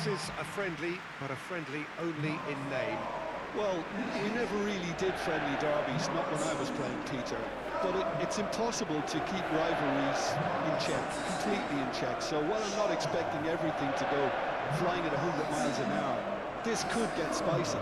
This is a friendly, but a friendly only in name. Well, we never really did friendly derbies, not when I was playing, Peter. But it's impossible to keep rivalries in check, completely in check. So while I'm not expecting everything to go flying at 100 miles an hour, this could get spicy.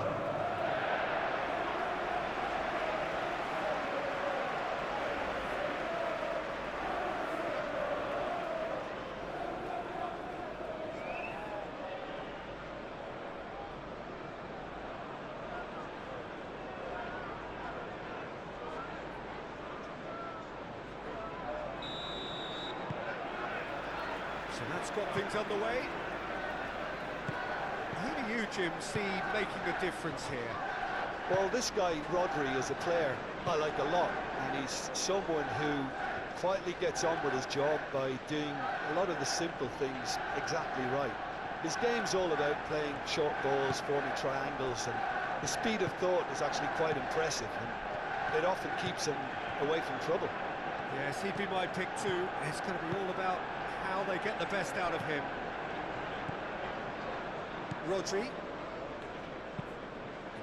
So that's got things underway. Who do you, Jim, see making a difference here? Well, this guy, Rodri, is a player I like a lot, and he's someone who quietly gets on with his job by doing a lot of the simple things exactly right. His game's all about playing short balls, forming triangles, and his speed of thought is actually quite impressive, and it often keeps him away from trouble. Yes, he'd be my pick too. It's going to be all about how they get the best out of him. Rodri.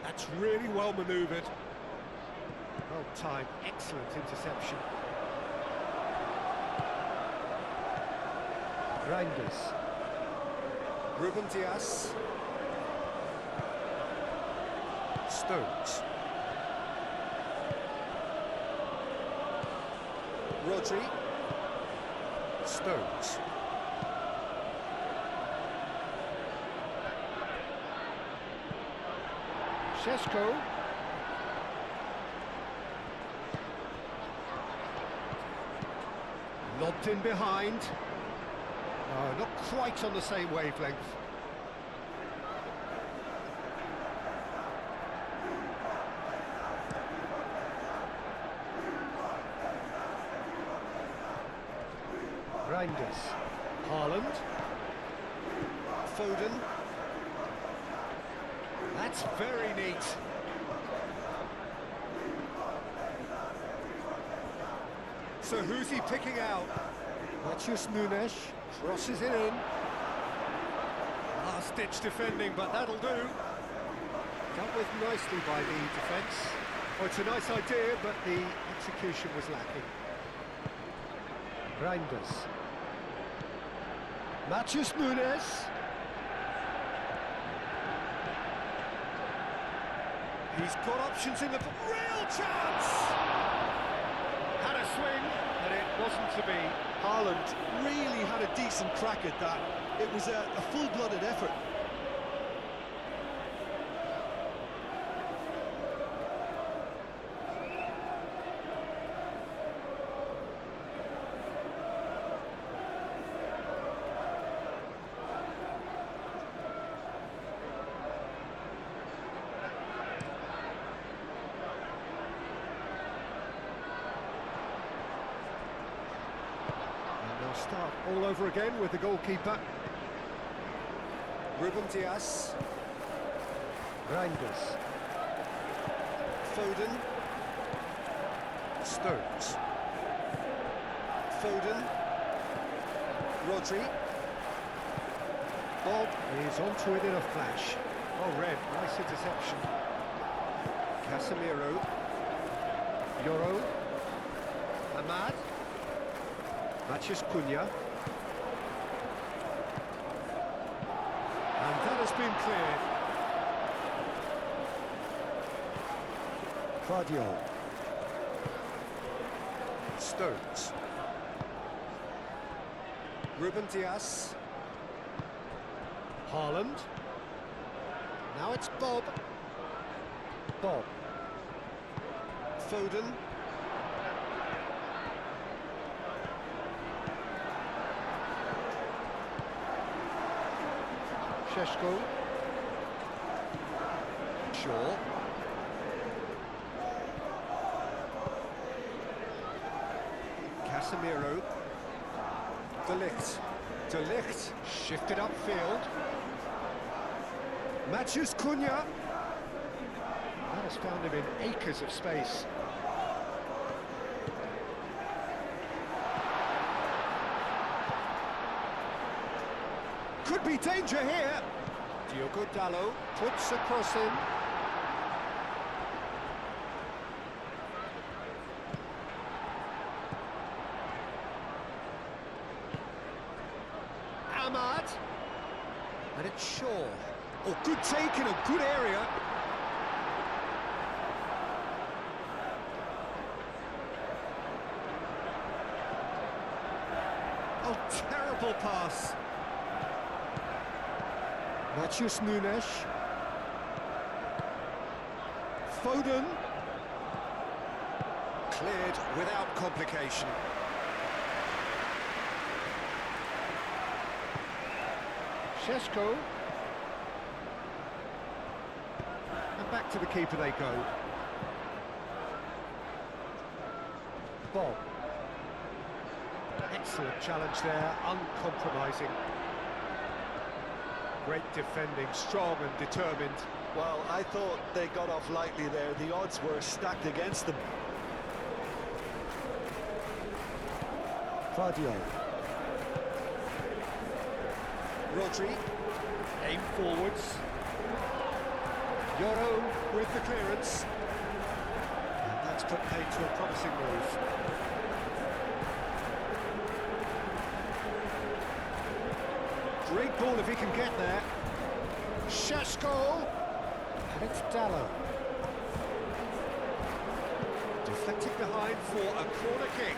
That's really well manoeuvred. Well timed, excellent interception. Reinders. Ruben Diaz. Stones. Rodri. Stones. Šeško. Lobbed in behind. Not quite on the same wavelength. Reinders. Haaland. Foden. That's very neat. So who's he picking out? Matheus Nunes crosses it in. Last-ditch defending, but that'll do. Dealt with nicely by the defence. Oh, it's a nice idea, but the execution was lacking. Reinders. Matheus Nunes. He's got options in the... Real chance! Had a swing, but it wasn't to be. Haaland really had a decent crack at that. It was a full-blooded effort. Start all over again with the goalkeeper. Ruben Diaz. Reinders. Foden. Stones. Foden. Rodri. Bob is onto it in a flash. Oh, red, nice interception. Casemiro. Yoro. Ahmad. Matheus Cunha. And that has been cleared. Claudio. Stones. Ruben Diaz. Haaland. Now it's Bob. Bob. Foden. Šeško. Shaw. Casemiro. De Ligt. De Ligt shifted upfield. Matheus Cunha. That has found him in acres of space. Could be danger here. Diogo Dalot puts a cross in. Ahmad. And it's Shaw. Oh, good take in a good area. Oh, terrible pass. Matheus Nunes. Foden. Cleared without complication. Šeško. And back to the keeper they go. Bob. Excellent challenge there, uncompromising. Great defending, strong and determined. Well, I thought they got off lightly there. The odds were stacked against them. Fadio. Rodri. Aim forwards. Yoro with the clearance. And that's put paid to a promising move. Great ball if he can get there. Šeško. And it's Dalot. Deflected behind for a corner kick.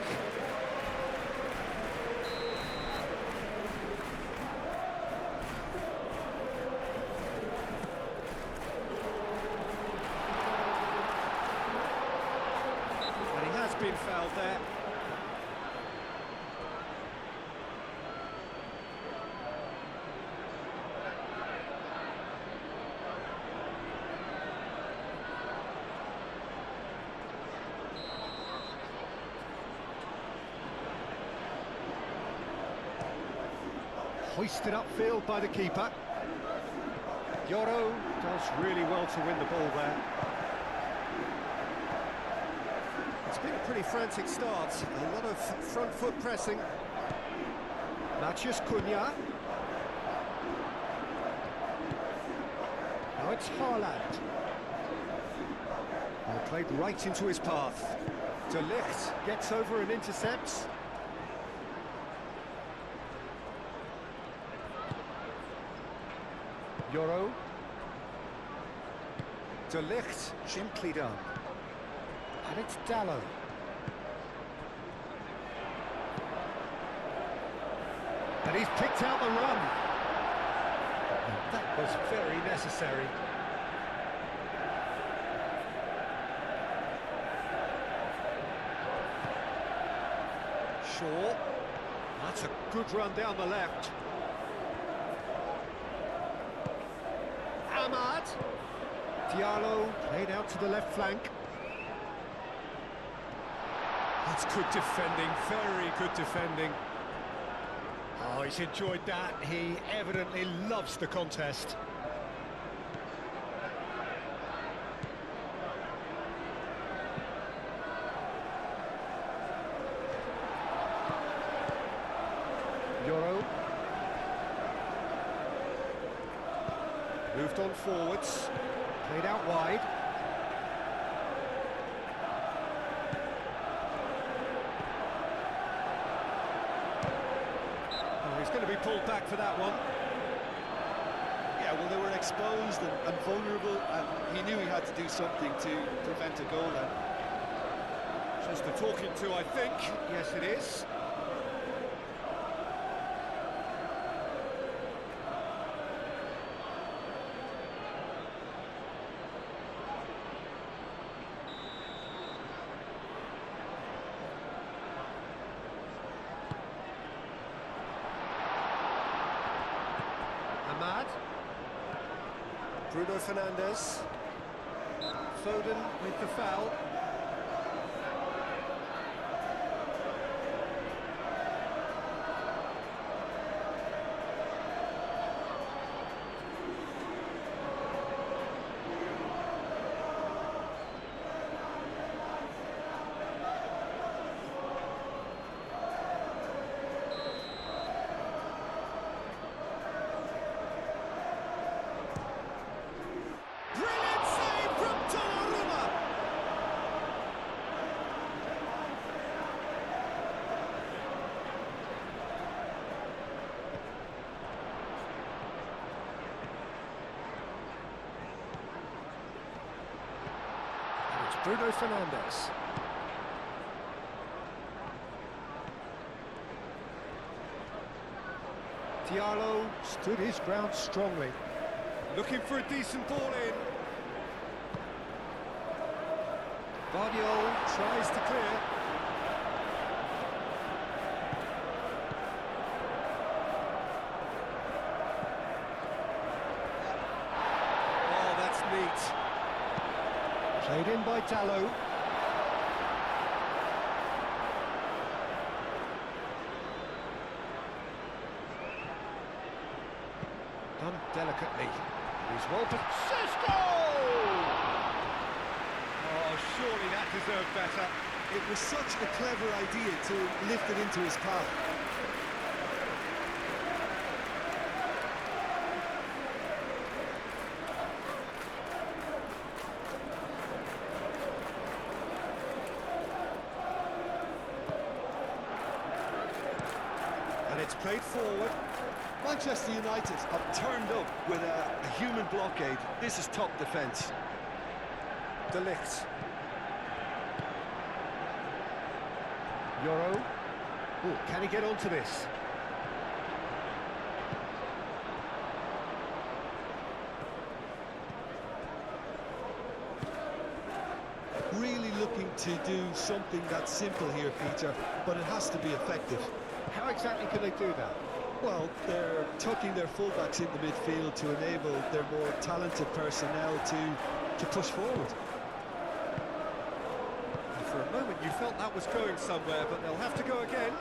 And he has been fouled there. Hoisted upfield by the keeper. Yoro does really well to win the ball there. It's been a pretty frantic start, a lot of front foot pressing. Matheus Cunha. Now it's Haaland. And played right into his path. De Ligt gets over and intercepts. Yoro. De Ligt, simply done. And it's Dalot. And he's picked out the run. And that was very necessary. Shaw. That's a good run down the left. Ahmad. Diallo played out to the left flank. That's good defending, very good defending. Oh, he's enjoyed that. He evidently loves the contest. Yoro. Moved on forwards, played out wide. Oh, he's going to be pulled back for that one. Yeah, well, they were exposed and vulnerable, and he knew he had to do something to prevent a goal then. Just a talking to, I think. Yes, it is. Ahmad. Bruno Fernandes. Foden with the foul. Bruno Fernandes. Diallo stood his ground strongly. Looking for a decent ball in. Guardiola tries to clear. Oh, that's neat. Played in by Dallo. Done delicately. He's well put. Cisco! Oh, surely that deserved better. It was such a clever idea to lift it into his path. And it's played forward. Manchester United have turned up with a human blockade. This is top defence. De Ligt. Euro. Ooh, can he get onto this? Really looking to do something that's simple here, Peter, but it has to be effective. How exactly can they do that? Well, they're tucking their fullbacks in the midfield to enable their more talented personnel to push forward. And for a moment you felt that was going somewhere, but they'll have to go again.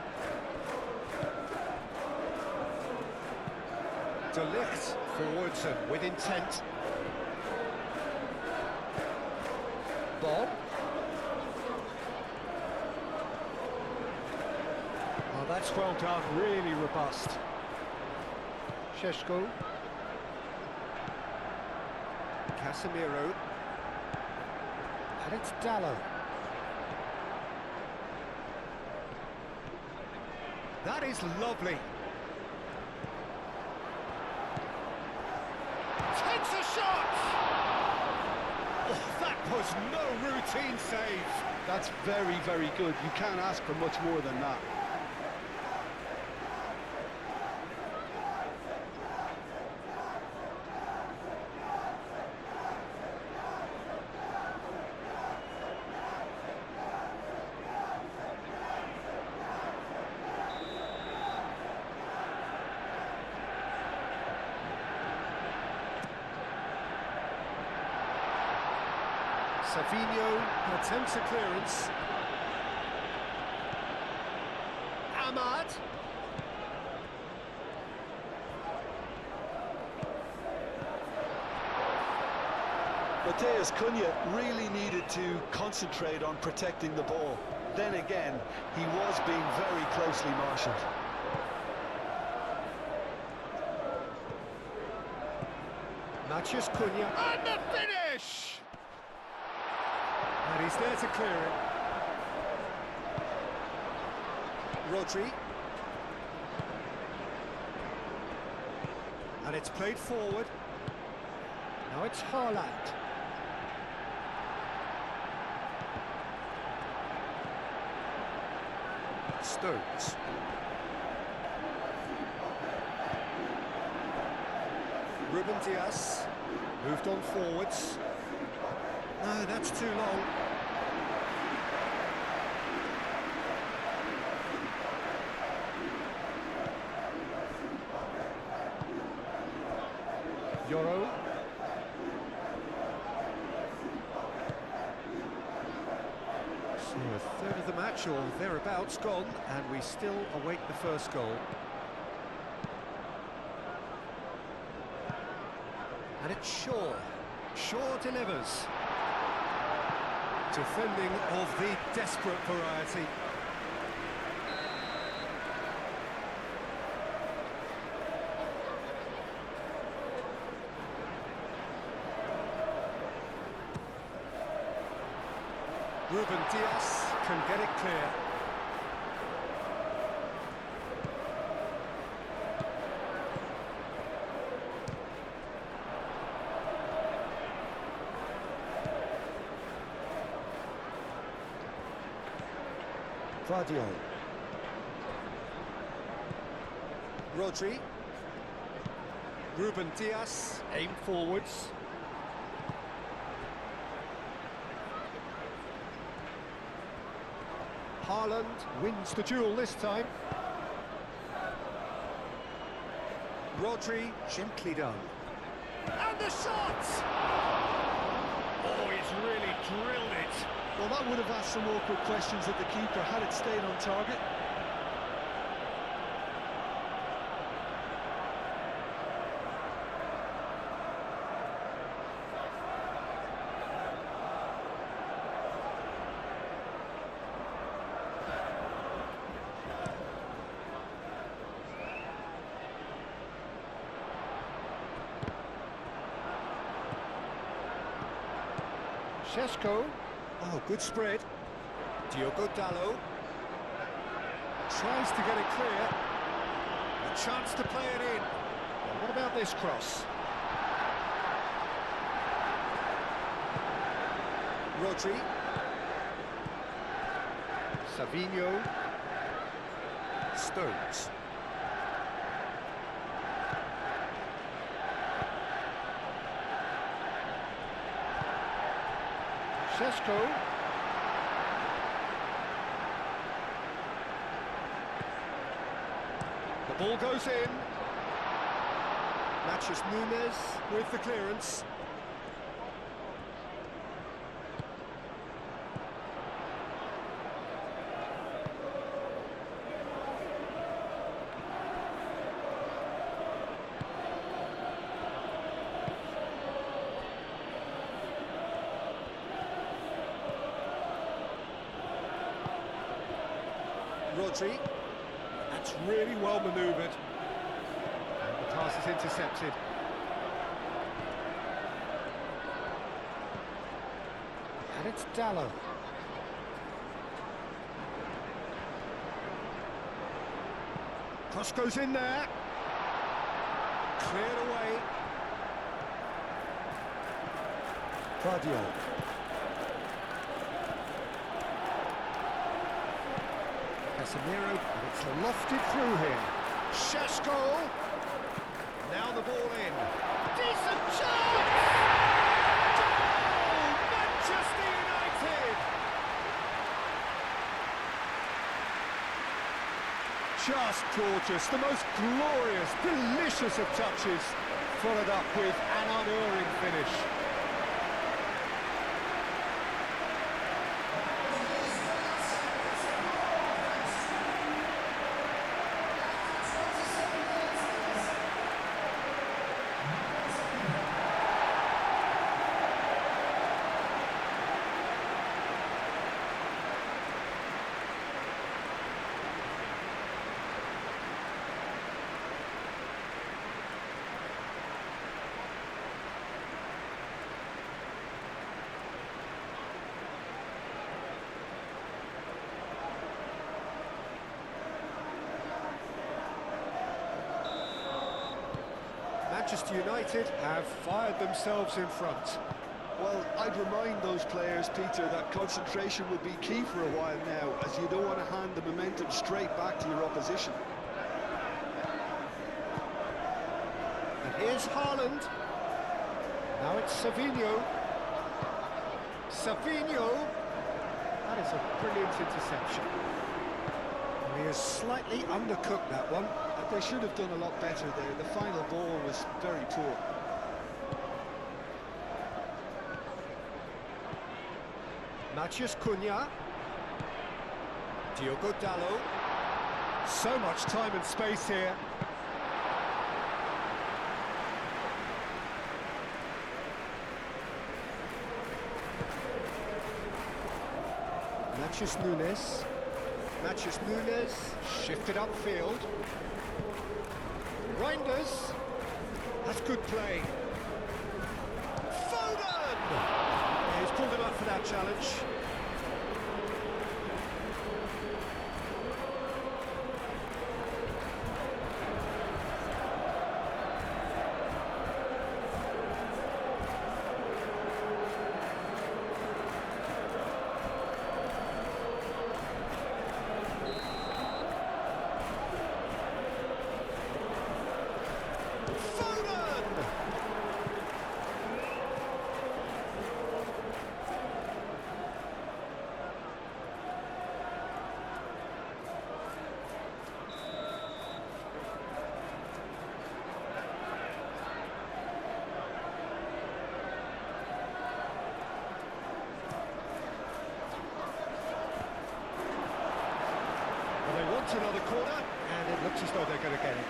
De Ligt forwards and with intent. Bob. Oh, that's well done, really robust. Šeško. Casemiro. And it's Dallo. That is lovely. Takes a shot! Oh, that was no routine save. That's very, very good. You can't ask for much more than that. Savinho attempts a clearance. Ahmad. Matheus Cunha really needed to concentrate on protecting the ball. Then again, he was being very closely marshalled. Matheus Cunha. And the finish! And he's there to clear it. Rodri. And it's played forward. Now it's Haaland. Stones. Ruben Dias moved on forwards. No, that's too long. Euro. So a third of the match or thereabouts gone, and we still await the first goal. And it's Shaw. Shaw delivers. Defending of the desperate variety. Ruben Dias can get it clear. Rodri. Ruben Dias, aim forwards. Haaland wins the duel this time. Rodri, gently done. And the shot! Oh, he's really drilled it. Well, that would have asked some awkward questions at the keeper had it stayed on target. Šeško. Oh, good spread. Diogo Dalot. Tries to get it clear. A chance to play it in. Well, what about this cross? Rodri. Savinho. Stones. Šeško. The ball goes in. Matches Nunes with the clearance. Rodri. That's really well manoeuvred. And the pass is intercepted. And it's Dalot. Cross goes in there. Cleared away. Cardio. Casemiro, and it's lofted through here. Šeško. Now the ball in. Decent chance! Goal! Manchester United! Just gorgeous. The most glorious, delicious of touches. Followed up with an unerring finish. Manchester United have fired themselves in front. Well, I'd remind those players, Peter, that concentration will be key for a while now, as you don't want to hand the momentum straight back to your opposition. And here's Haaland. Now it's Savinho. Savinho. That is a brilliant interception. And he has slightly undercooked that one. They should have done a lot better there. The final ball was very poor. Matheus Cunha. Diogo Dalot. So much time and space here. Matheus Nunes. Matheus Nunes shifted upfield. Reinders. That's good play. Foden! Yeah, he's pulled him up for that challenge. They want another corner, and it looks as though they're going to get it.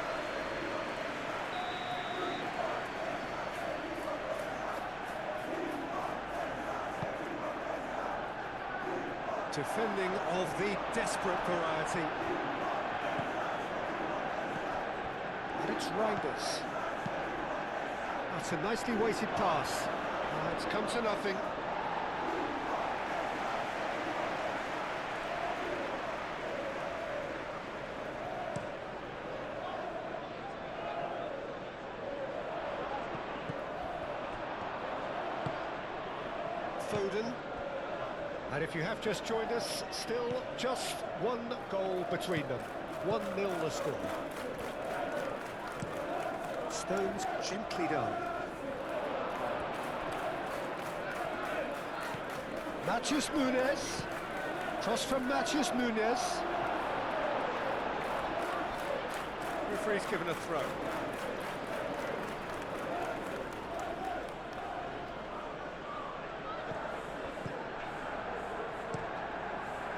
Defending of the desperate variety. And it's Reinders. That's a nicely weighted pass. It's come to nothing. Foden. And if you have just joined us, still just one goal between them. 1-0 the score. Stones gently done. Matheus Nunes. Cross from Matheus Nunes. Referee's given a throw.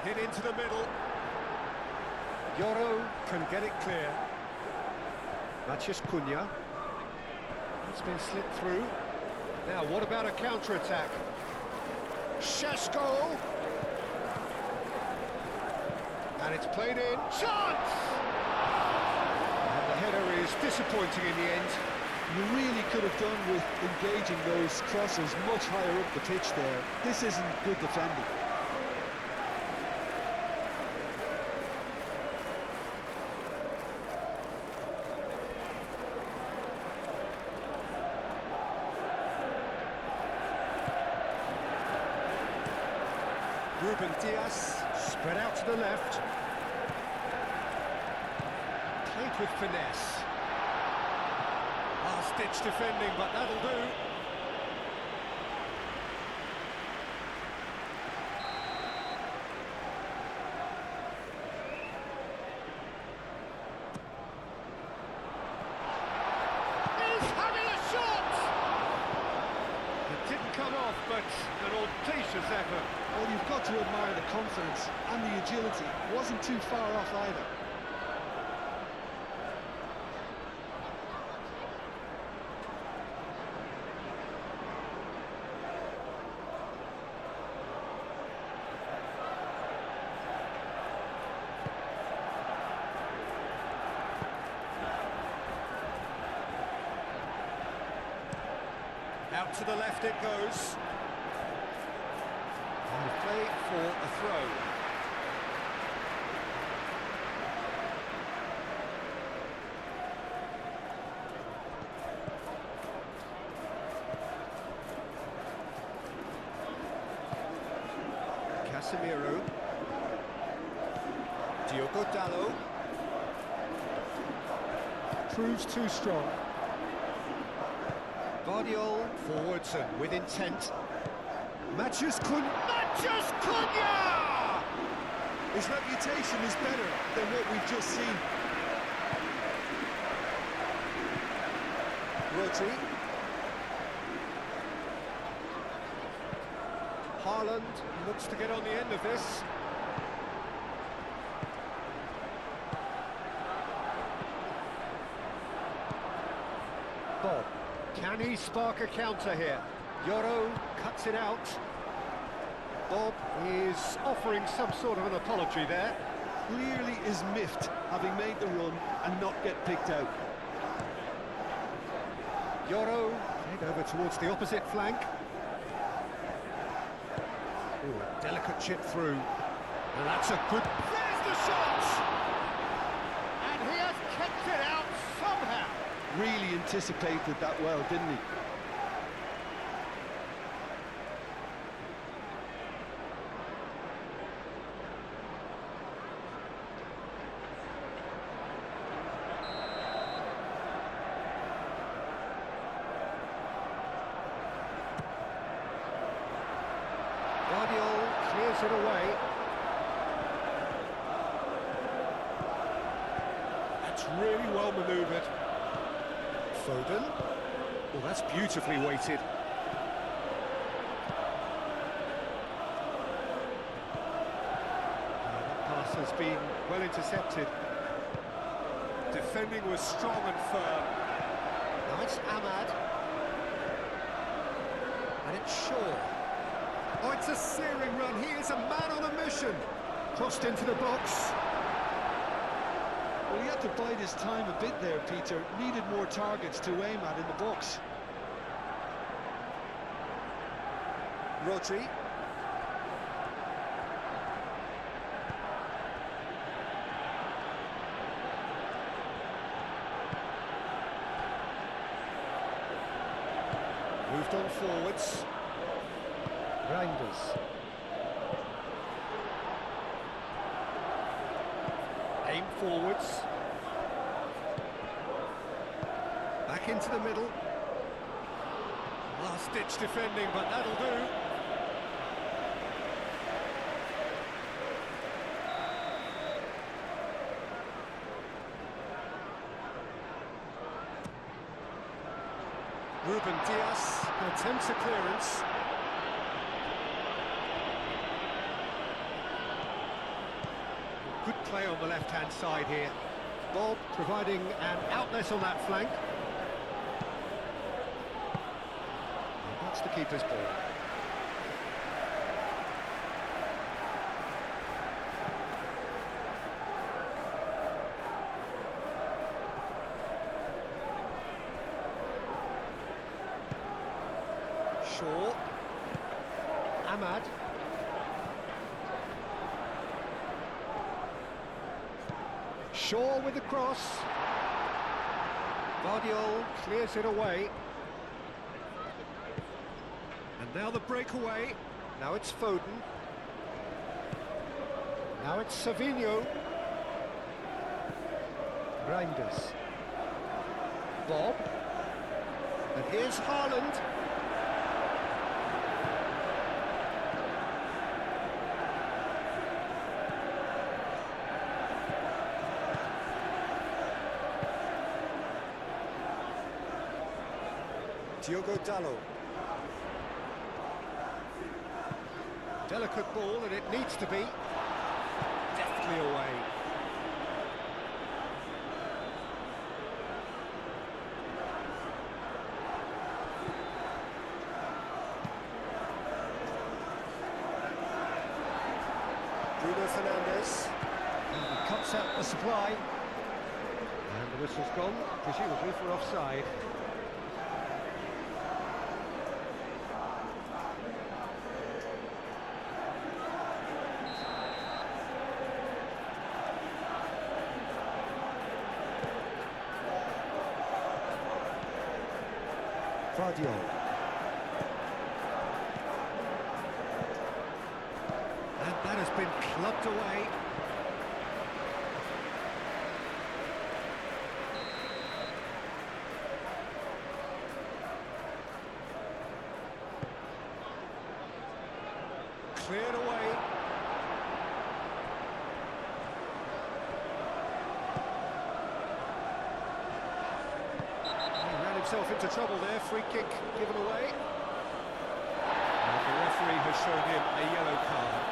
Hit into the middle. Yoro can get it clear. Matheus Cunha. It's been slipped through. Now, what about a counter-attack? Šeško! And it's played in. Chance! And the header is disappointing in the end. You really could have done with engaging those crosses much higher up the pitch there. This isn't good defending. Ruben Dias, spread out to the left. Played with finesse. Last-ditch defending, but that'll do. He's having a shot! It didn't come off, but an audacious effort. Well, you've got to admire the confidence and the agility. Wasn't too far off either. Out to the left it goes. And the play for a throw. Casemiro. Diogo Dalot. Proves too strong. Guardiola forwards and with intent. Matheus Cunha! Matheus Cunha! His reputation is better than what we've just seen. Rodri. Haaland looks to get on the end of this. Bob. Can he spark a counter here? Yoro cuts it out. Bob is offering some sort of an apology there. Clearly is miffed, having made the run and not get picked out. Yoro played over towards the opposite flank. Ooh, a delicate chip through. And that's a good... There's the shot! And he has kept it out somehow. Really anticipated that well, didn't he? Guardiola clears it away. That's really well manoeuvred. Foden. Well, that's beautifully weighted. That pass has been well intercepted. Defending was strong and firm. Now it's Ahmad. And it's Shaw. Oh, it's a searing run. He is a man on a mission. Crossed into the box. Well, he had to bide his time a bit there, Peter. Needed more targets to aim at in the box. Rodri. Moved on forwards. Reinders. Aim forwards. Back into the middle. Last-ditch defending, but that'll do. Ruben Dias attempts a clearance. Good play on the left-hand side here. Bob providing an outlet on that flank. And that's the keeper's ball. Shaw. Ahmad. Shaw with the cross. Guardiola clears it away. And now the breakaway. Now it's Foden. Now it's Savinho. Reinders. Bob. And here's Haaland. Diogo Dalot. Delicate ball, and it needs to be. Deftly away. Bruno Fernandes. And he cuts out the supply. And the whistle's gone, presumably for offside. Guardiola. And that has been clubbed away. Cleared away. Himself into trouble there, free kick given away. And the referee has shown him a yellow card.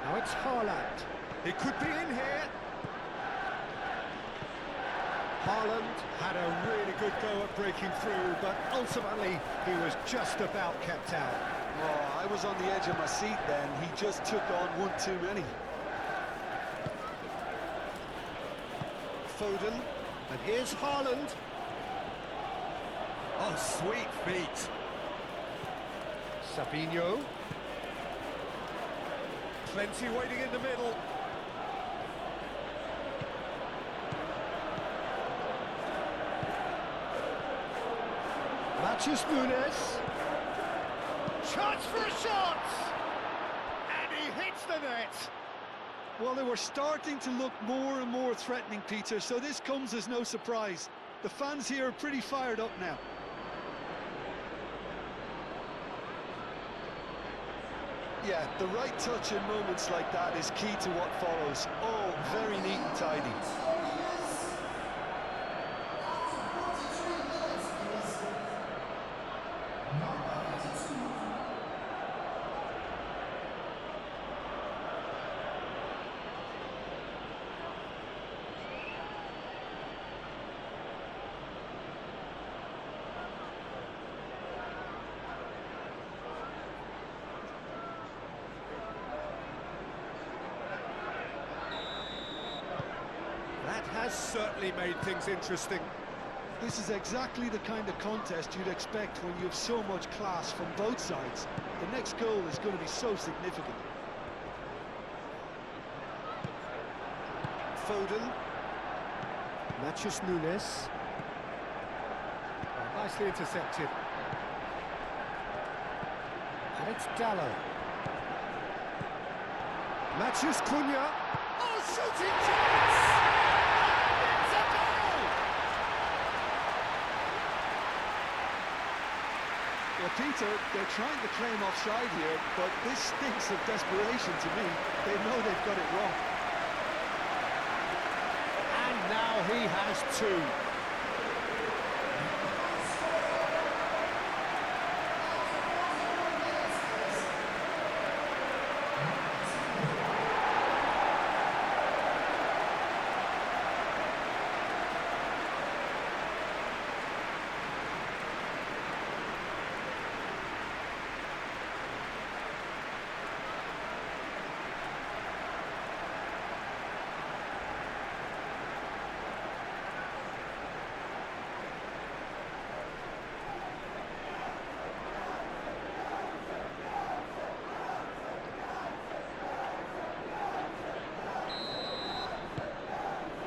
Now it's Haaland. He could be in here. Haaland had a really good go at breaking through, but ultimately he was just about kept out. Oh, I was on the edge of my seat then. He just took on one too many. Foden. And here's Haaland. Oh, sweet feet. Savinho. Plenty waiting in the middle. Matches Nunes. Chance for a shot! And he hits the net. Well, they were starting to look more and more threatening, Peter, so this comes as no surprise. The fans here are pretty fired up now. Yeah, the right touch in moments like that is key to what follows. Oh, very neat and tidy. That has certainly made things interesting. This is exactly the kind of contest you'd expect when you have so much class from both sides. The next goal is going to be so significant. Foden. Mathias Nunes. Oh, nicely intercepted. And it's Dallo. Mathias Cunha. Oh, shooting chance! And it's a goal! Well, Peter, they're trying to claim offside here, but this stinks of desperation to me. They know they've got it wrong. And now he has two.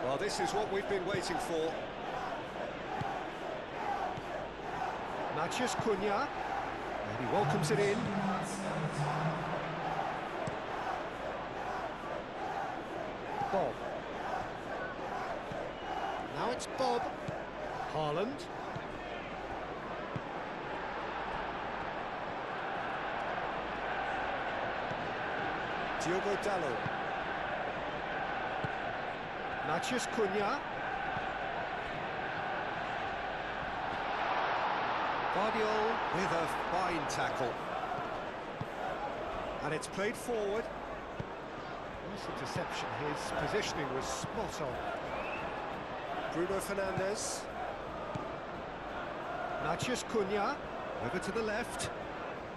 Well, this is what we've been waiting for. Mathias Cunha, and he welcomes it in. Bob. Now it's Bob. Haaland. Diogo Dallo. Mathias Cunha. Guardiola with a fine tackle. And it's played forward. Nice interception. His positioning was spot on. Bruno Fernandes. Mathias Cunha. Over to the left.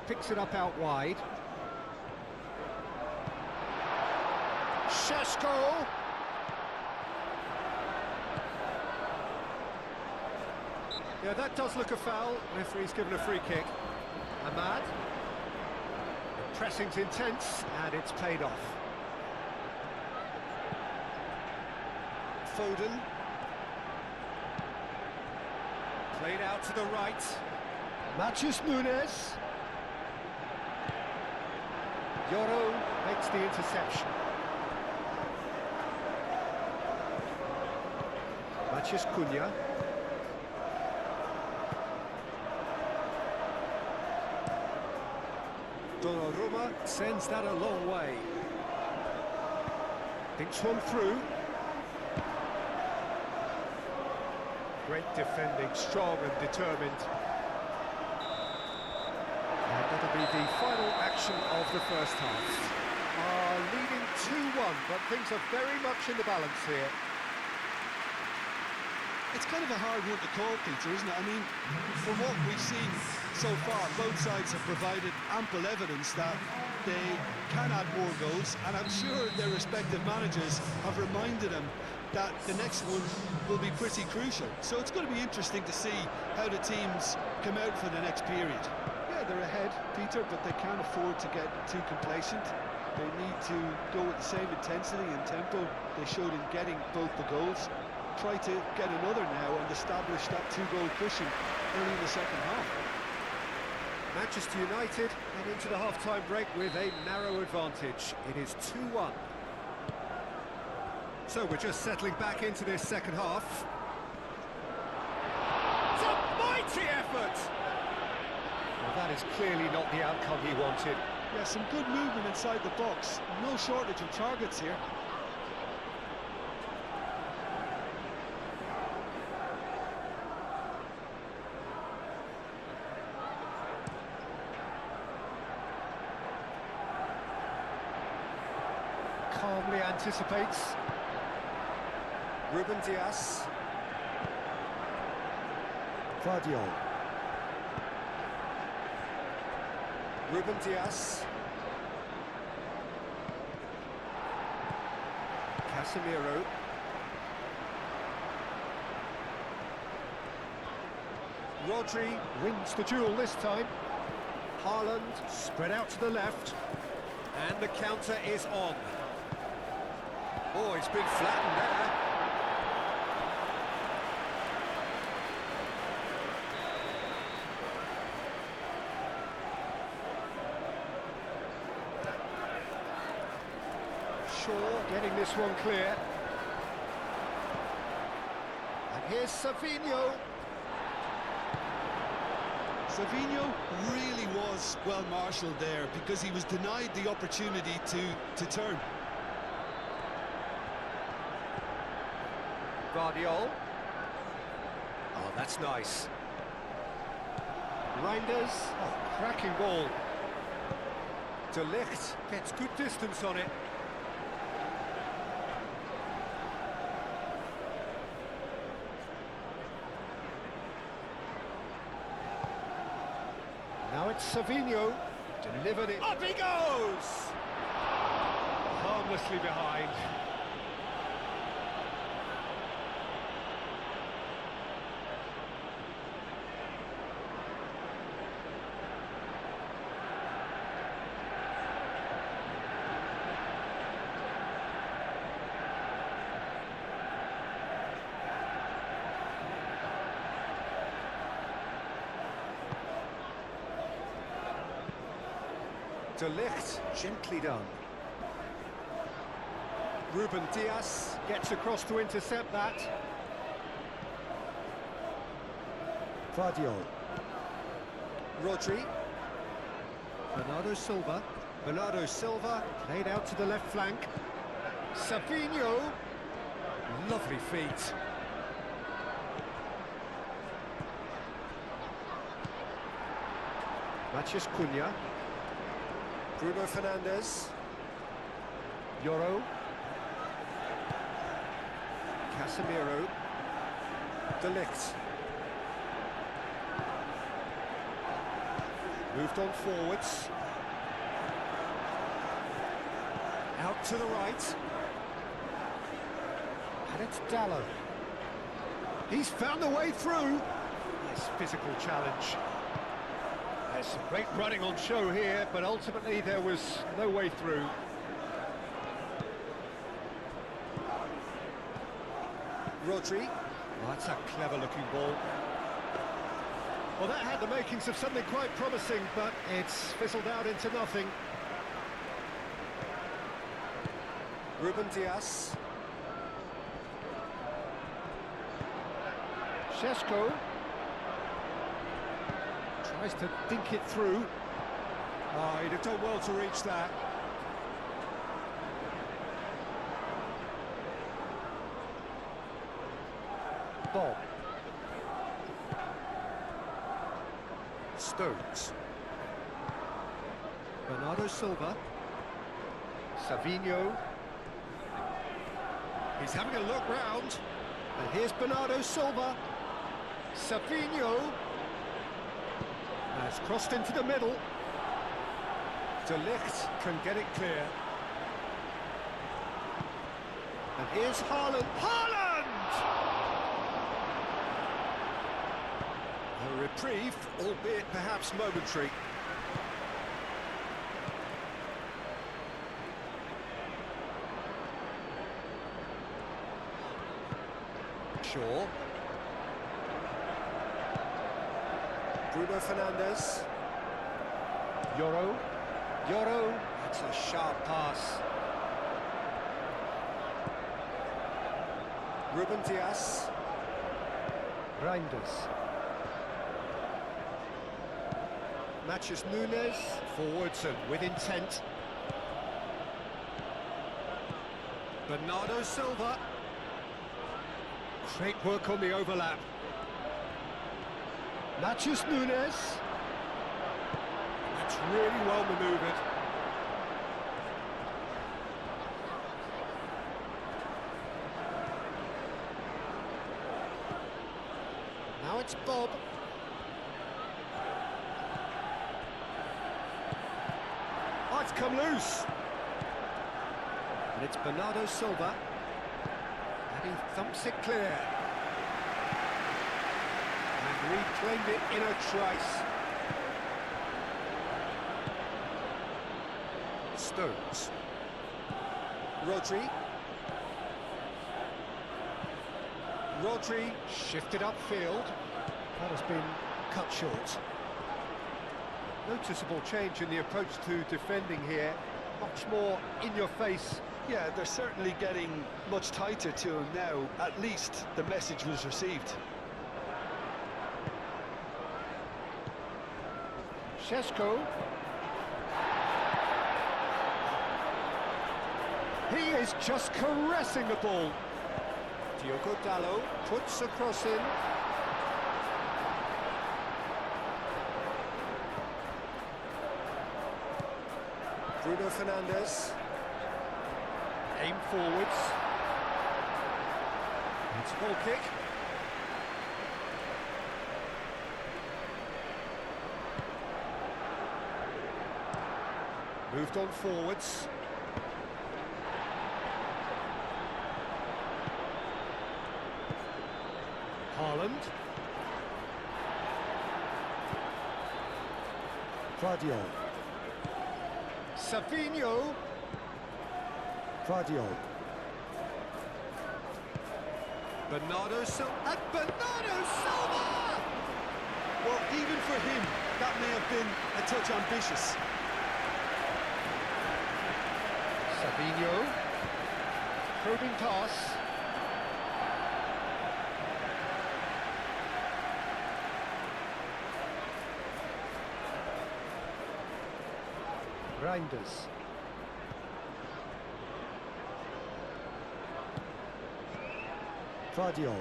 Picks it up out wide. Šeško. Yeah, that does look a foul. Referee's given a free kick. Ahmad. The pressing's intense, and it's paid off. Foden. Played out to the right. Mathias Nunes. Yoro makes the interception. Mathias Cunha. Donnarumma sends that a long way. Thinks one through. Great defending, strong and determined. And that'll be the final action of the first half. Leading 2-1, but things are very much in the balance here. It's kind of a hard one to call, Peter, isn't it? I mean, from what we've seen so far, both sides have provided ample evidence that they can add more goals, and I'm sure their respective managers have reminded them that the next one will be pretty crucial. So it's going to be interesting to see how the teams come out for the next period. Yeah, they're ahead, Peter, but they can't afford to get too complacent. They need to go with the same intensity and tempo they showed in getting both the goals. Try to get another now and establish that two-goal cushion early in the second half. Manchester United head into the half-time break with a narrow advantage. It is 2-1. So we're just settling back into this second half. It's a mighty effort! Well, that is clearly not the outcome he wanted. Yeah, some good movement inside the box. No shortage of targets here. Calmly anticipates. Ruben Dias. Guardiola. Ruben Dias. Casemiro. Rodri wins the duel this time. Haaland spread out to the left. And the counter is on. Oh, it's been flattened there. Shaw getting this one clear. And here's Savinho. Savinho really was well marshalled there because he was denied the opportunity to turn. Guardiola. Oh, that's nice. Reinders. Oh, cracking ball. De Ligt gets good distance on it. Now it's Savinho. Delivered it. Up he goes! Harmlessly behind. De Ligt, gently done. Ruben Dias gets across to intercept that. Guardiola. Rodri. Bernardo Silva. Bernardo Silva played out to the left flank. Savinho. Lovely feet. Matheus Cunha. Bruno Fernandes. Yoro. Casemiro. De Ligt. Moved on forwards. Out to the right. And it's Dallo. He's found the way through. Nice physical challenge. There's some great running on show here, but ultimately there was no way through. Rodri. Well, that's a clever-looking ball. Well, that had the makings of something quite promising, but it's fizzled out into nothing. Ruben Dias. Šeško tries to think it through. Oh, he'd have done well to reach that. Bob. Stones. Bernardo Silva. Savinho. He's having a look round. And here's Bernardo Silva. Savinho has crossed into the middle. De Ligt can get it clear. And here's Haaland. Haaland! A reprieve, albeit perhaps momentary. Shaw. Bruno Fernandes. Yoro. Yoro, that's a sharp pass. Ruben Dias. Reinders. Matches Nunes. Forwards and with intent. Bernardo Silva. Great work on the overlap. Matches Nunes. That's really well manoeuvred. Now it's Bob. Oh, it's come loose. And it's Bernardo Silva. And he thumps it clear. And reclaimed it in a trice. Stones. Rodri. Rodri shifted upfield. That has been cut short. Noticeable change in the approach to defending here. Much more in your face. Yeah, they're certainly getting much tighter to him now. At least the message was received. Šeško. He is just caressing the ball. Diogo Dalot puts a cross in. Bruno Fernandes. Aim forwards. It's a goal kick. Moved on forwards. Haaland. Claudio. Savinho. Claudio. Bernardo Silva. And Bernardo Silva! Well, even for him, that may have been a touch ambitious. Savinho. Probing pass. Reinders. Claudio.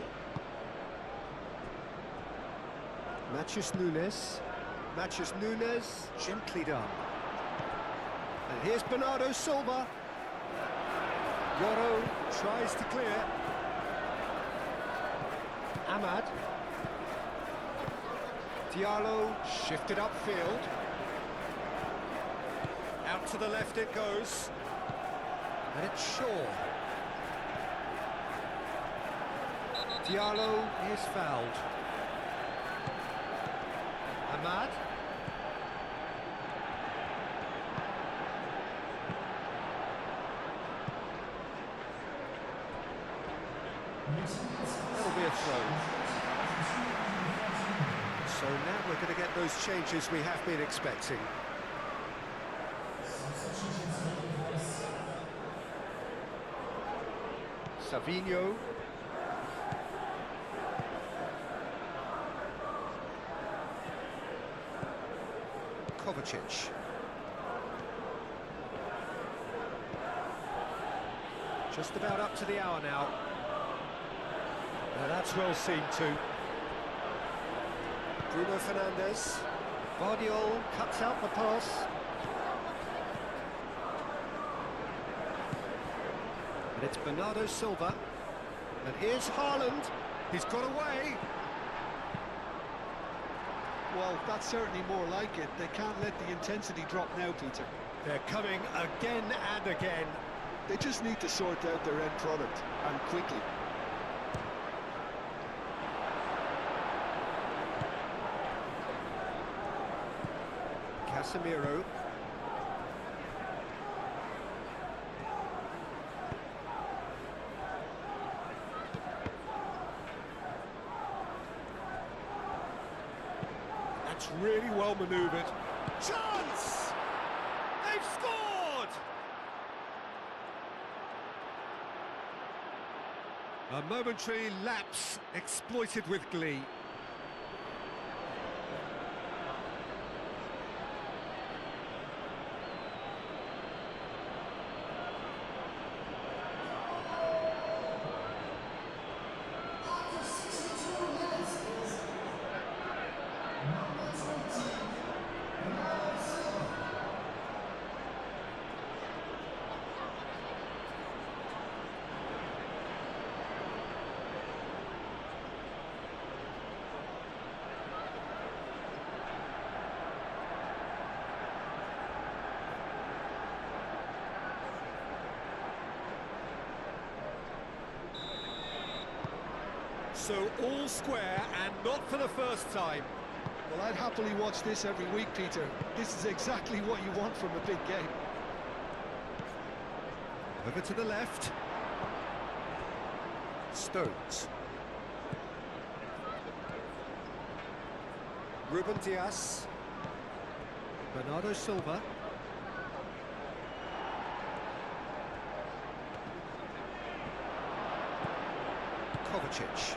Matches Nunes. Matches Nunes. Gently done. And here's Bernardo Silva. Yoro tries to clear. Ahmad. Diallo shifted upfield. Out to the left it goes. And it's Shaw. Diallo is fouled. Ahmad. That'll be a throw. So now we're going to get those changes we have been expecting. Savinho. Kovacic. Just about up to the hour now. Now that's well seen too. Bruno Fernandes. Guardiola cuts out the pass. And it's Bernardo Silva. And here's Haaland. He's got away. Well, that's certainly more like it. They can't let the intensity drop now, Peter. They're coming again and again. They just need to sort out their end product, and quickly. Casemiro. That's really well manoeuvred. Chance! They've scored! A momentary lapse exploited with glee. So all square and not for the first time. Well, I'd happily watch this every week, Peter. This is exactly what you want from a big game. Over to the left. Stones. Ruben Diaz. Bernardo Silva. Kovacic.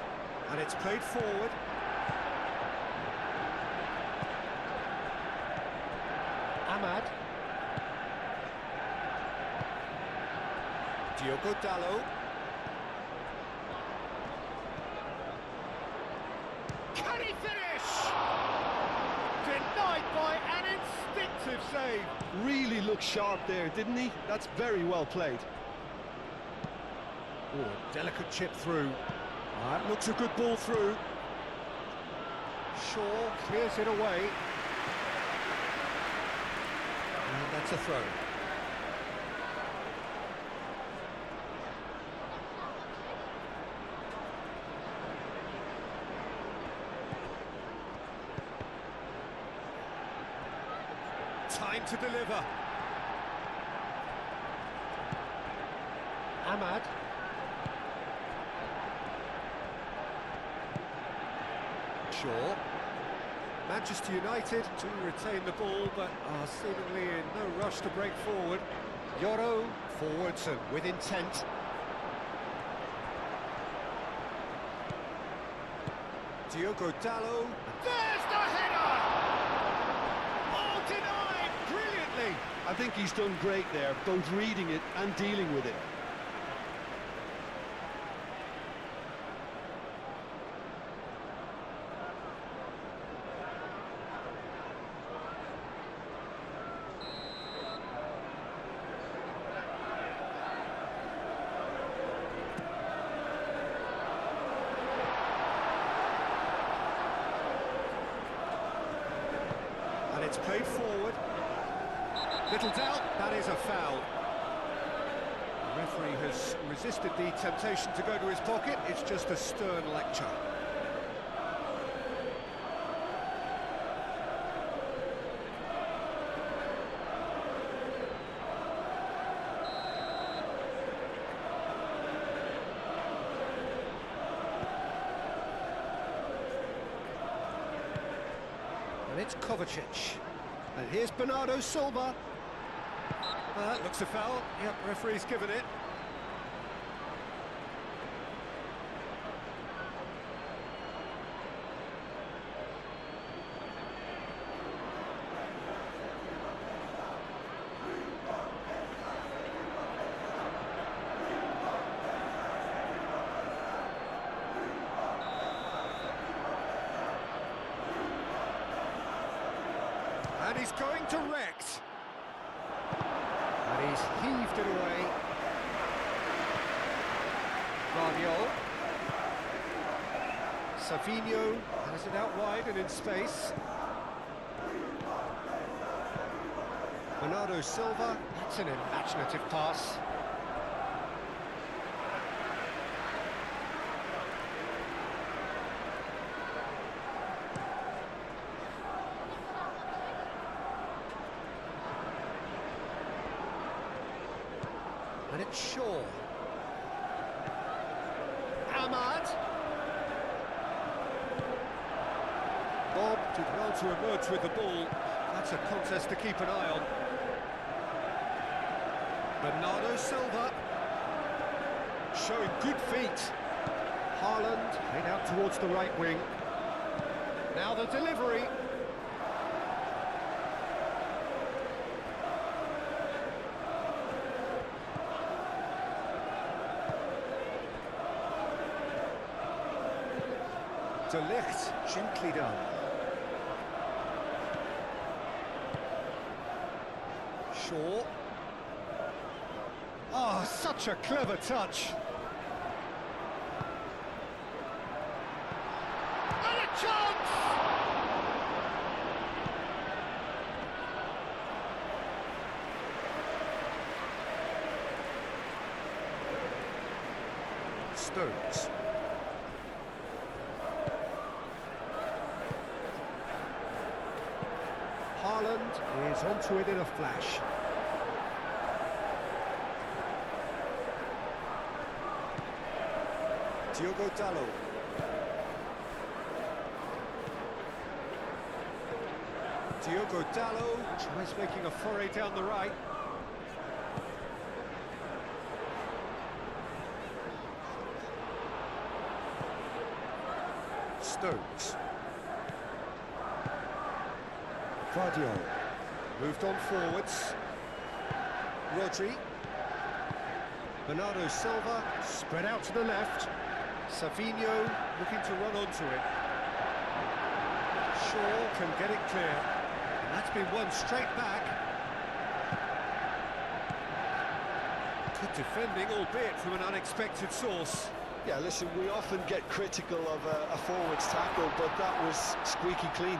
And it's played forward. Ahmad. Diogo Dalot. Can he finish? Denied by an instinctive save. Really looked sharp there, didn't he? That's very well played. Oh, delicate chip through. That looks a good ball through. Shaw clears it away. And that's a throw. Time to deliver. Ahmad. Shaw. Manchester United to retain the ball, but are seemingly in no rush to break forward. Yoro forwards and with intent. Diogo Dalot. There's the header! Oh, denied brilliantly! I think he's done great there, both reading it and dealing with it. And it's played forward. Little doubt, that is a foul. The referee has resisted the temptation to go to his pocket. It's just a stern lecture. And it's Kovacic. And here's Bernardo Silva. That looks a foul. Yep, referee's given it. And he's going to Rex. And he's heaved it away. Guardiola. Savinho has it out wide and in space. Bernardo Silva, that's an imaginative pass. And it's Shaw. Ahmad. Bob did well to emerge with the ball. That's a contest to keep an eye on. Bernardo Silva. Showing good feet. Haaland, played out towards the right wing. Now the delivery. De Ligt, gently done. Shaw. Oh, such a clever touch. And a chance! Stones. Haaland is onto it in a flash. Diogo Dalot. Diogo Dalot Tries making a foray down the right. Stones. Guardiola moved on forwards. Rodri. Bernardo Silva spread out to the left. Savinho looking to run onto it. Shaw can get it clear. And that's been won straight back. Good defending, albeit from an unexpected source. Yeah, listen, we often get critical of a forward's tackle, but that was squeaky clean.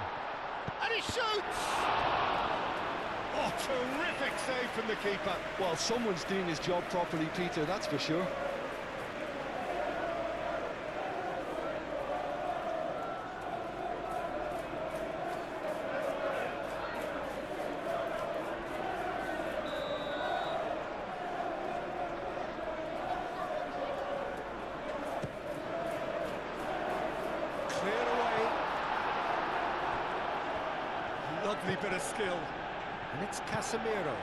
And he shoots! Oh, terrific save from the keeper. Well, someone's doing his job properly, Peter, that's for sure. Cleared away. Lovely bit of skill. And it's Casemiro.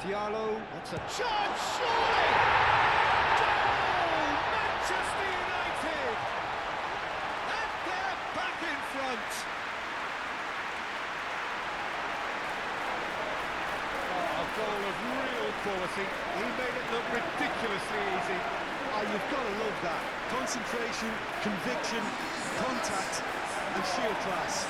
Diallo, that's a chance, surely! Goal! Manchester United! And they're back in front! Oh, a goal of real quality. He made it look ridiculously easy. Oh, you've got to love that. Concentration, conviction, contact, and sheer class.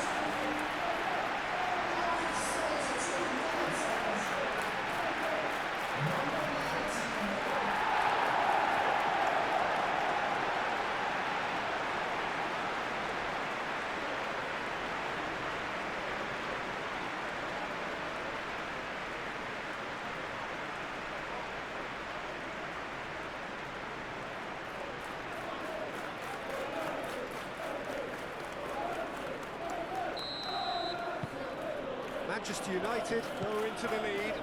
Manchester United go into the lead.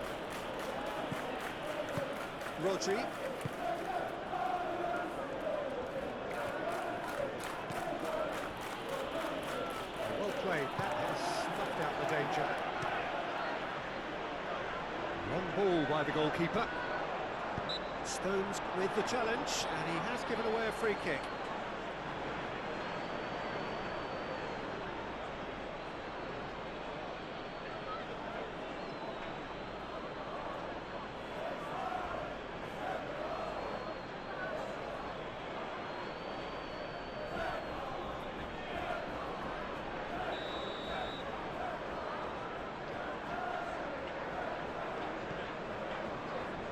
Rodri. Well played, that has snuffed out the danger. Long ball by the goalkeeper. Stones with the challenge, and he has given away a free kick.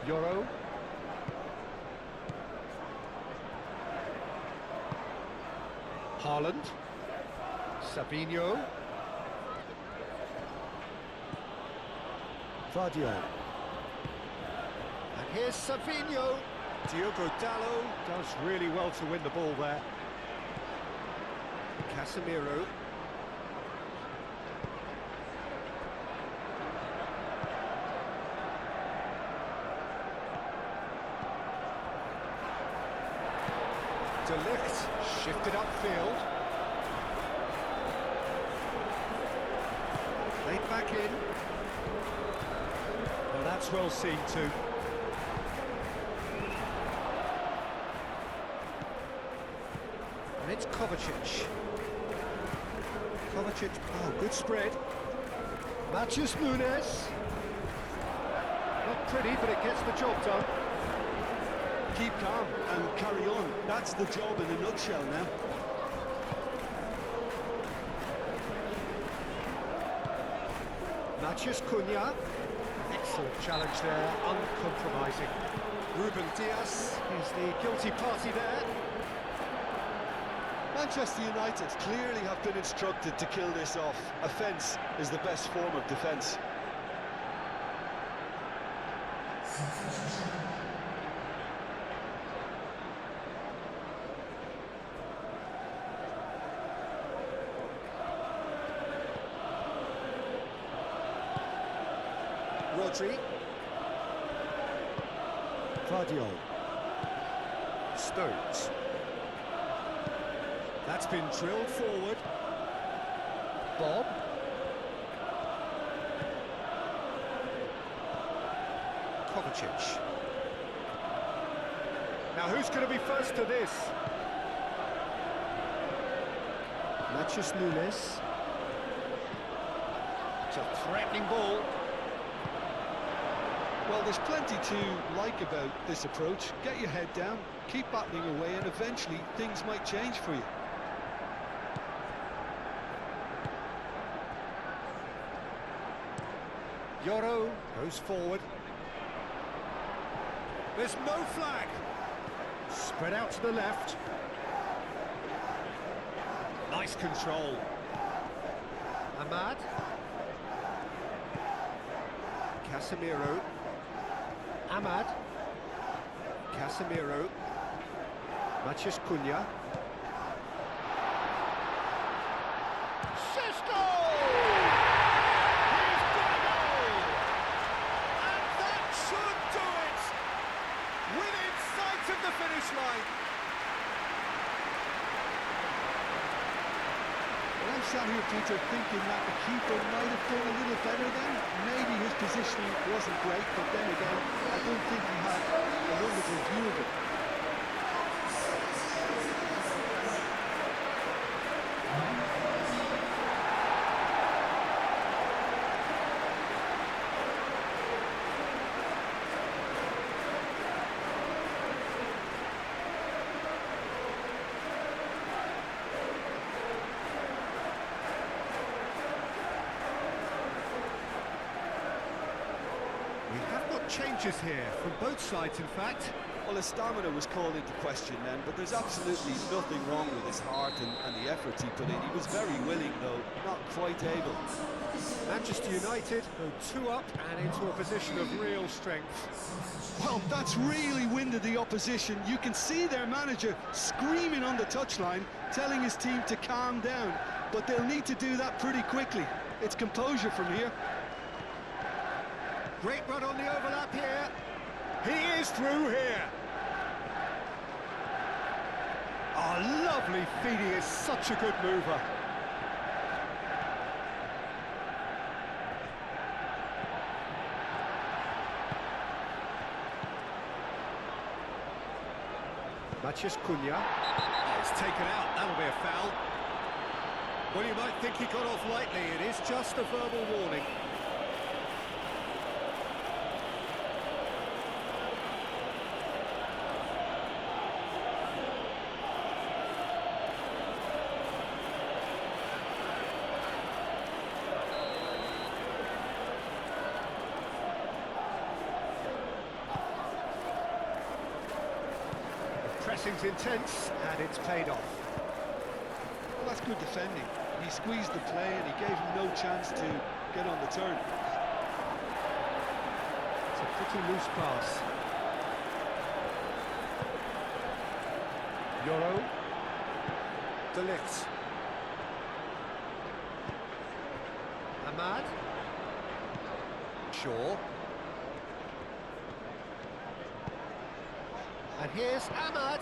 Euro. Haaland. Savinho. Guardiola. And here's Savinho. Diogo Dalot. Does really well to win the ball there. Casemiro. De Ligt shifted upfield. Played back in. Well, that's well seen too. And it's Kovacic. Kovacic, oh, good spread. Matches Nunes. Not pretty, but it gets the job done. Keep calm and carry on. That's the job in a nutshell now. Matches Cunha. Excellent challenge there, uncompromising. Ruben Dias is the guilty party there. Manchester United clearly have been instructed to kill this off. Offence is the best form of defence. Rodri. Guardiola. Stones. That's been drilled forward. Bob. Kovacic. Now who's going to be first to this? Matches Nunes. It's a threatening ball. Well, there's plenty to like about this approach. Get your head down, keep battling away, and eventually things might change for you. Yoro goes forward. There's no flag. Spread out to the left. Nice control. Ahmad. Casemiro. Ahmad. Casemiro. Matches Cunha. Cisco! He's got a goal! And that should do it! Within sight of the finish line. Well, I'm sat here, Peter, thinking that the keeper might have done a little better then. Maybe his positioning wasn't great, but then again, I don't think he had a wonderful view of it. We have got changes here from both sides, in fact. Well, his stamina was called into question then, but there's absolutely nothing wrong with his heart and the efforts he put in. He was very willing, though, not quite able. Manchester United go 2 up and into a position of real strength. Well, that's really winded the opposition. You can see their manager screaming on the touchline, telling his team to calm down. But they'll need to do that pretty quickly. It's composure from here. Great run on the overlap here. He is through here. Oh, lovely feed. He is such a good mover. Matches Cunha. Oh, it's taken out. That'll be a foul. Well, you might think he got off lightly. It is just a verbal warning. Pressing's intense, and it's paid off. Well, that's good defending. He squeezed the play and he gave him no chance to get on the turn. It's a pretty loose pass. Yoro. De Ligt. Ahmad. Shaw. And here's Ahmad.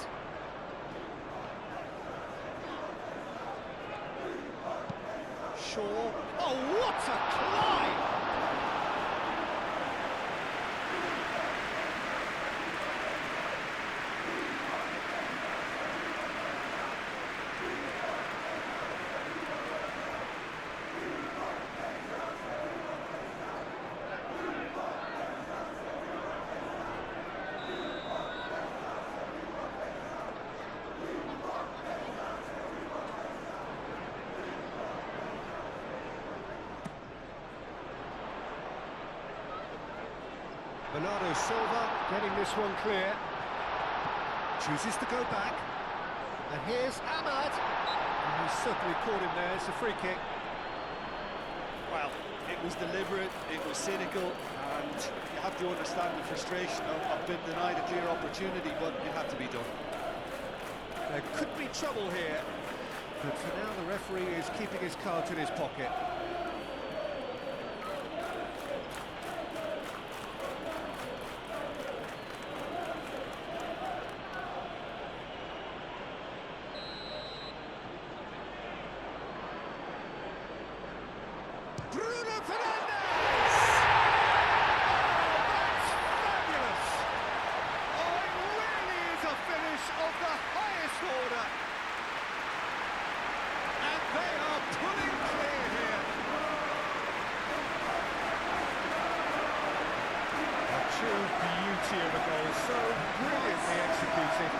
Shaw. Oh, what a climb! Bernardo Silva getting this one clear. Chooses to go back. And here's Ahmad. And he's certainly caught him there. It's a free kick. Well, it was deliberate, it was cynical, and you have to understand the frustration of being denied a clear opportunity, but it had to be done. There could be trouble here. But for now, the referee is keeping his cards in his pocket. Bruno Fernandes! That's fabulous! Oh, it really is a finish of the highest order. And they are pulling clear here. A true beauty of a goal, so brilliantly executed.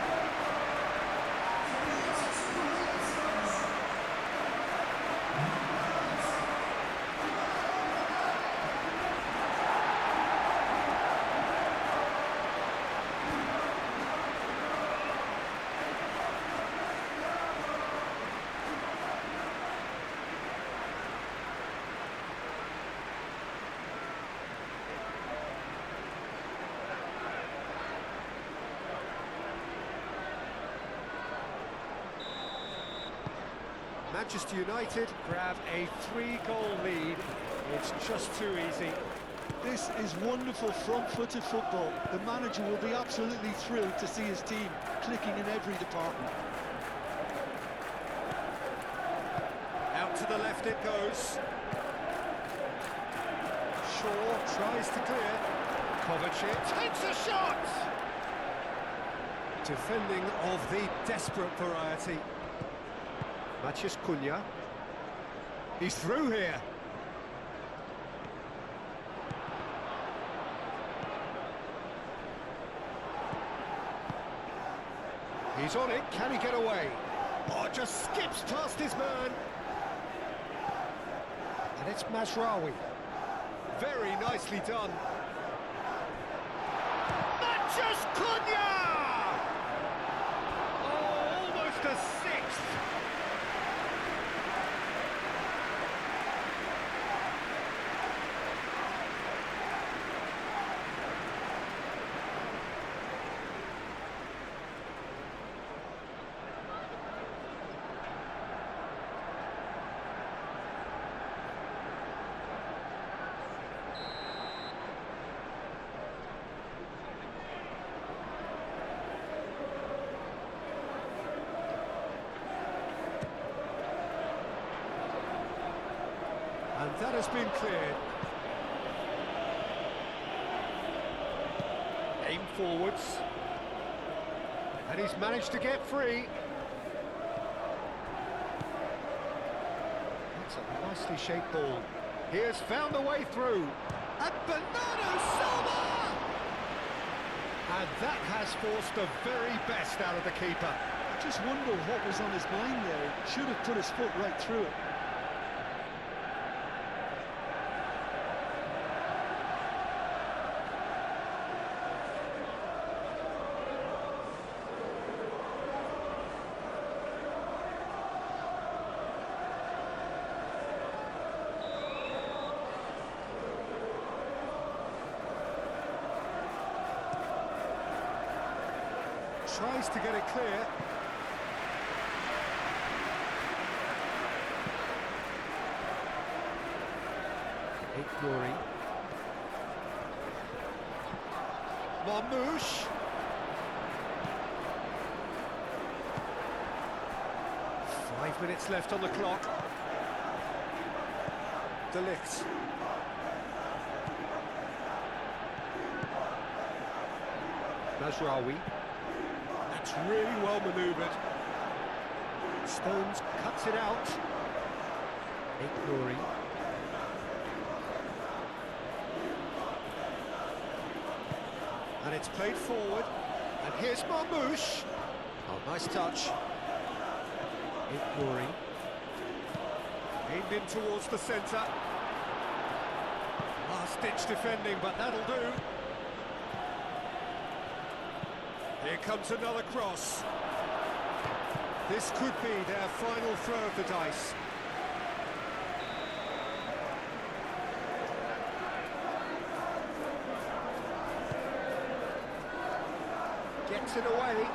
Manchester United grab a 3-goal lead. It's just too easy. This is wonderful front-footed football. The manager will be absolutely thrilled to see his team clicking in every department. Out to the left it goes. Shaw tries to clear. Kovacic takes a shot! Defending of the desperate variety. Maciej Cunha. He's through here. He's on it. Can he get away? Oh, just skips past his man. And it's Mazraoui. Very nicely done. Maciej Cunha! Oh, almost a sixth. And that has been cleared. Aim forwards. And he's managed to get free. That's a nicely shaped ball. He has found a way through. And Bernardo Silva! And that has forced the very best out of the keeper. I just wonder what was on his mind there. He should have put his foot right through it. Tries to get it clear. Ignoring. Marmouche. Five minutes left on the clock. De Ligt. Mazraoui. That's really well manoeuvred. Stones cuts it out. Ignoring. And it's played forward. And here's Marmouche. Oh, nice touch. Ignoring. Aimed in towards the centre. Last-ditch defending, but that'll do. Here comes another cross. This could be their final throw of the dice. Gets it away.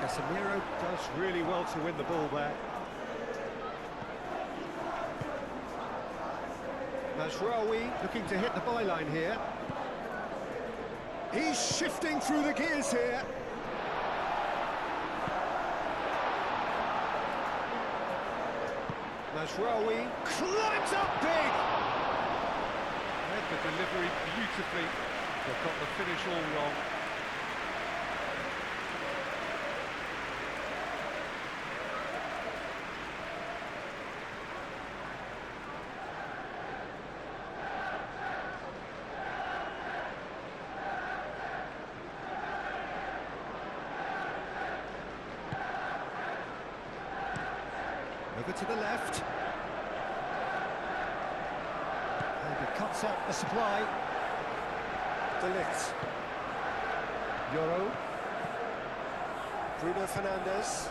Casemiro does really well to win the ball there. Mazraoui looking to hit the byline here. He's shifting through the gears here. Mazraoui climbs up big. Read the delivery beautifully, but got the finish all wrong. Over to the left. And he cuts out the supply. De Ligt. Euro. Bruno Fernandes.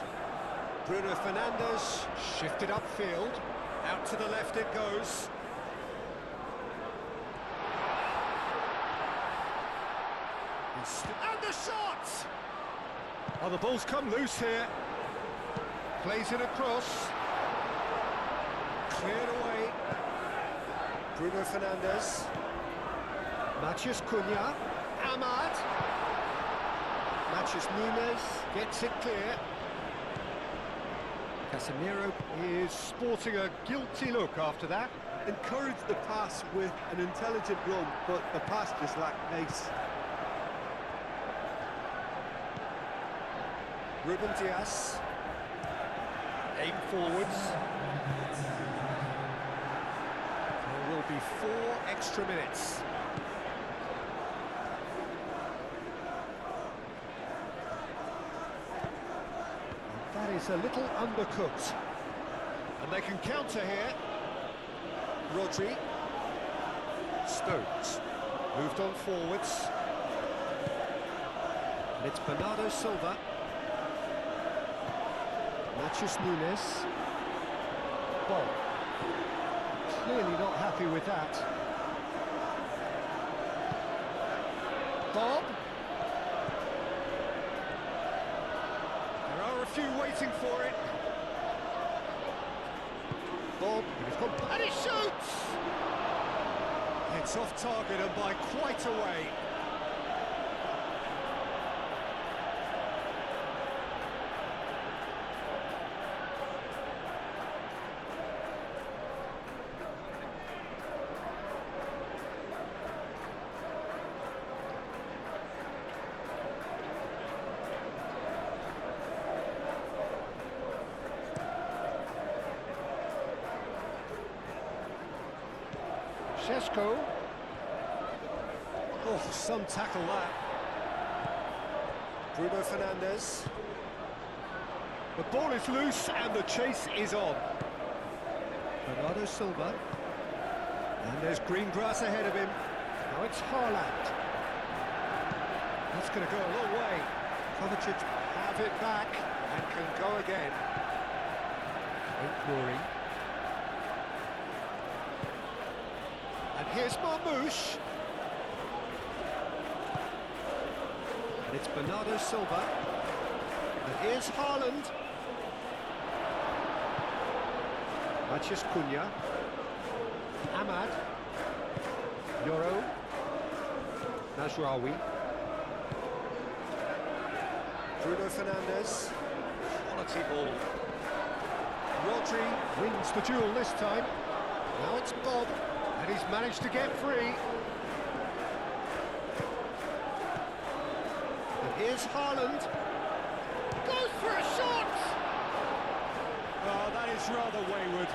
Bruno Fernandes shifted upfield. Out to the left it goes. And the shot! Oh, the ball's come loose here. Plays it across. Cleared away. Bruno Fernandes. Matheus Cunha. Ahmad. Matheus Nunes gets it clear. Casemiro is sporting a guilty look after that. Encouraged the pass with an intelligent run, but the pass just lacked pace. Ruben Dias. Aim forwards. There will be 4 extra minutes. And that is a little undercooked. And they can counter here. Rodri. Stones. Moved on forwards. And it's Bernardo Silva. Matheus Nunes. Bob. Clearly not happy with that. Bob. There are a few waiting for it. Bob. And he shoots! It's off target and by quite a way. Šeško. Oh, some tackle that. Bruno Fernandes. The ball is loose and the chase is on. Bernardo Silva. And there's green grass ahead of him. Now it's Haaland. That's going to go a long way. Kovacic have it back and can go again. Nouri. And here's Marmoush. And it's Bernardo Silva. And here's Haaland. Matheus Cunha. Ahmad. Euro. Mazraoui. Bruno Fernandes. Quality ball. Rodri wins the duel this time. Now it's Bob. And he's managed to get free. And here's Haaland. Goes for a shot! Oh, that is rather wayward.